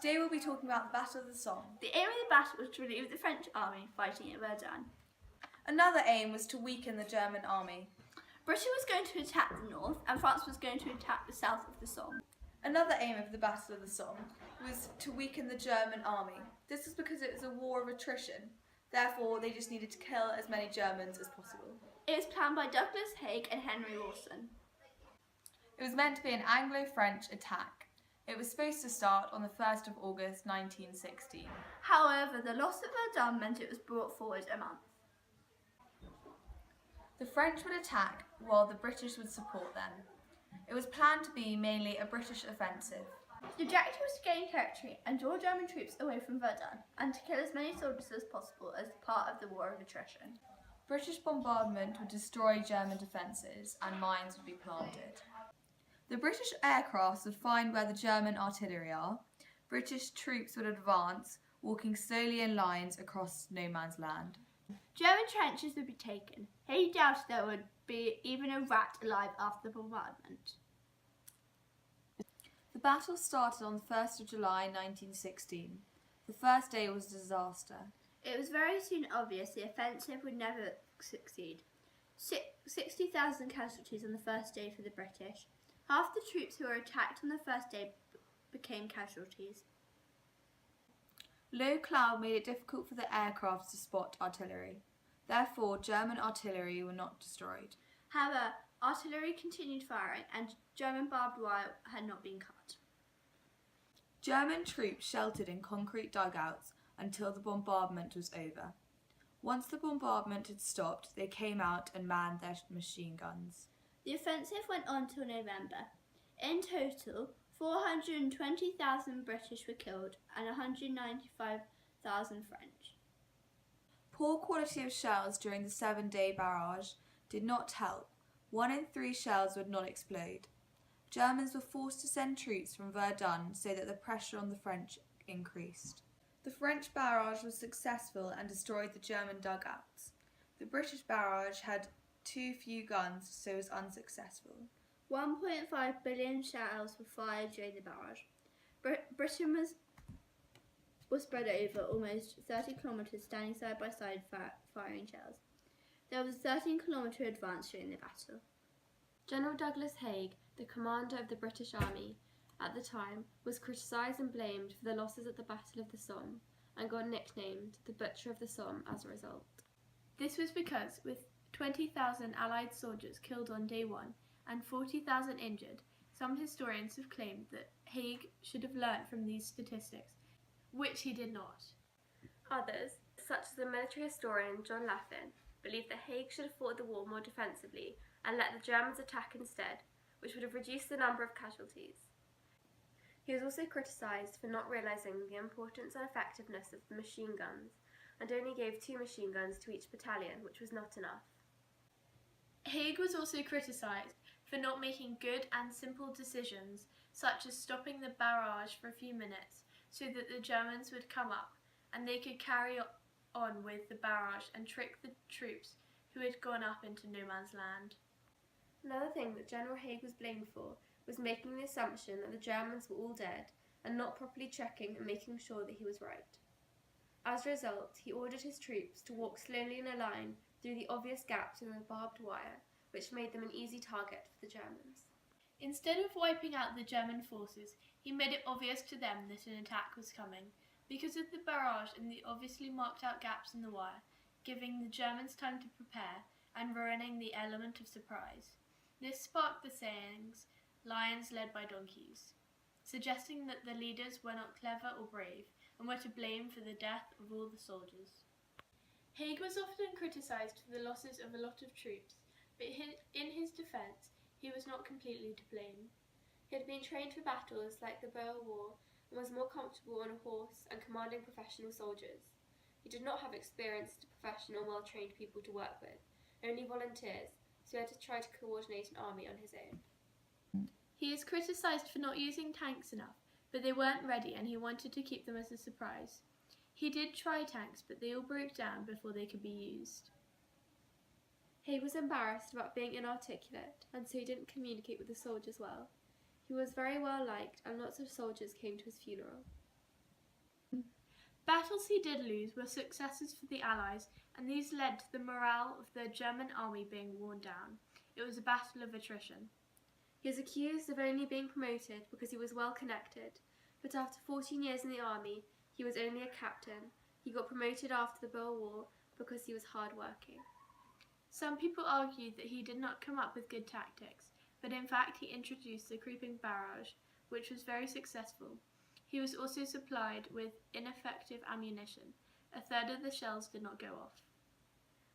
Today we'll be talking about the Battle of the Somme. The aim of the battle was to relieve the French army fighting at Verdun. Another aim was to weaken the German army. Britain was going to attack the north and France was going to attack the south of the Somme. Another aim of the Battle of the Somme was to weaken the German army. This was because it was a war of attrition. Therefore, they just needed to kill as many Germans as possible. It was planned by Douglas Haig and Henry Rawson. It was meant to be an Anglo-French attack. It was supposed to start on the 1st of August 1916. However, the loss of Verdun meant it was brought forward a month. The French would attack while the British would support them. It was planned to be mainly a British offensive. The objective was to gain territory and draw German troops away from Verdun and to kill as many soldiers as possible as part of the war of attrition. British bombardment would destroy German defences and mines would be planted. The British aircrafts would find where the German artillery are. British troops would advance, walking slowly in lines across no man's land. German trenches would be taken. Haig doubted there would be even a rat alive after the bombardment. The battle started on the 1st of July 1916. The first day was a disaster. It was very soon obvious the offensive would never succeed. 60,000 casualties on the first day for the British. Half the troops who were attacked on the first day became casualties. Low cloud made it difficult for the aircraft to spot artillery. Therefore, German artillery were not destroyed. However, artillery continued firing and German barbed wire had not been cut. German troops sheltered in concrete dugouts until the bombardment was over. Once the bombardment had stopped, they came out and manned their machine guns. The offensive went on till November. In total, 420,000 British were killed and 195,000 French. Poor quality of shells during the 7-day barrage did not help. 1 in 3 shells would not explode. Germans were forced to send troops from Verdun so that the pressure on the French increased. The French barrage was successful and destroyed the German dugouts. The British barrage had too few guns, so was unsuccessful. 1.5 billion shells were fired during the barrage. Britain was spread over almost 30 kilometres, standing side by side firing shells. There was a 13-kilometre advance during the battle. General Douglas Haig, the commander of the British Army at the time, was criticised and blamed for the losses at the Battle of the Somme and got nicknamed the Butcher of the Somme as a result. This was because, with 20,000 Allied soldiers killed on day one and 40,000 injured, some historians have claimed that Haig should have learnt from these statistics, which he did not. Others, such as the military historian John Laffin, believe that Haig should have fought the war more defensively and let the Germans attack instead, which would have reduced the number of casualties. He was also criticised for not realising the importance and effectiveness of the machine guns and only gave 2 machine guns to each battalion, which was not enough. Haig was also criticised for not making good and simple decisions, such as stopping the barrage for a few minutes so that the Germans would come up and they could carry on with the barrage and trick the troops who had gone up into no man's land. Another thing that General Haig was blamed for was making the assumption that the Germans were all dead and not properly checking and making sure that he was right. As a result, he ordered his troops to walk slowly in a line through the obvious gaps in the barbed wire, which made them an easy target for the Germans. Instead of wiping out the German forces, he made it obvious to them that an attack was coming, because of the barrage and the obviously marked out gaps in the wire, giving the Germans time to prepare and ruining the element of surprise. This sparked the sayings, "Lions led by donkeys," suggesting that the leaders were not clever or brave and were to blame for the death of all the soldiers. Haig was often criticised for the losses of a lot of troops, but in his defence, he was not completely to blame. He had been trained for battles like the Boer War and was more comfortable on a horse and commanding professional soldiers. He did not have experienced, professional, well-trained people to work with, only volunteers, so he had to try to coordinate an army on his own. He is criticised for not using tanks enough, but they weren't ready and he wanted to keep them as a surprise. He did try tanks, but they all broke down before they could be used. Haig was embarrassed about being inarticulate, and so he didn't communicate with the soldiers well. He was very well liked, and lots of soldiers came to his funeral. Battles he did lose were successes for the Allies, and these led to the morale of the German army being worn down. It was a battle of attrition. He is accused of only being promoted because he was well connected, but after 14 years in the army, he was only a captain. He got promoted after the Boer War because he was hard-working. Some people argue that he did not come up with good tactics, but in fact he introduced the creeping barrage, which was very successful. He was also supplied with ineffective ammunition. A third of the shells did not go off.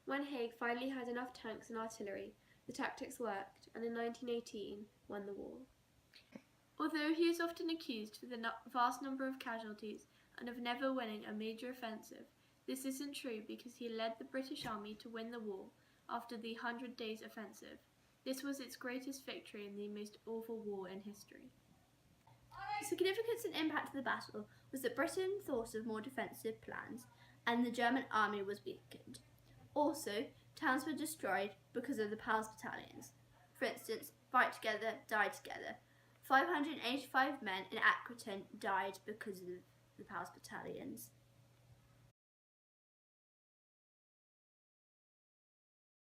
When Haig finally had enough tanks and artillery, the tactics worked, and in 1918 won the war. Although he is often accused for the vast number of casualties and of never winning a major offensive, this isn't true because he led the British Army to win the war after the 100 Days Offensive. This was its greatest victory in the most awful war in history. The significance and impact of the battle was that Britain thought of more defensive plans and the German army was weakened. Also, towns were destroyed because of the Pals battalions. For instance, fight together, die together. 585 men in Aquitaine died because of the Pals battalions.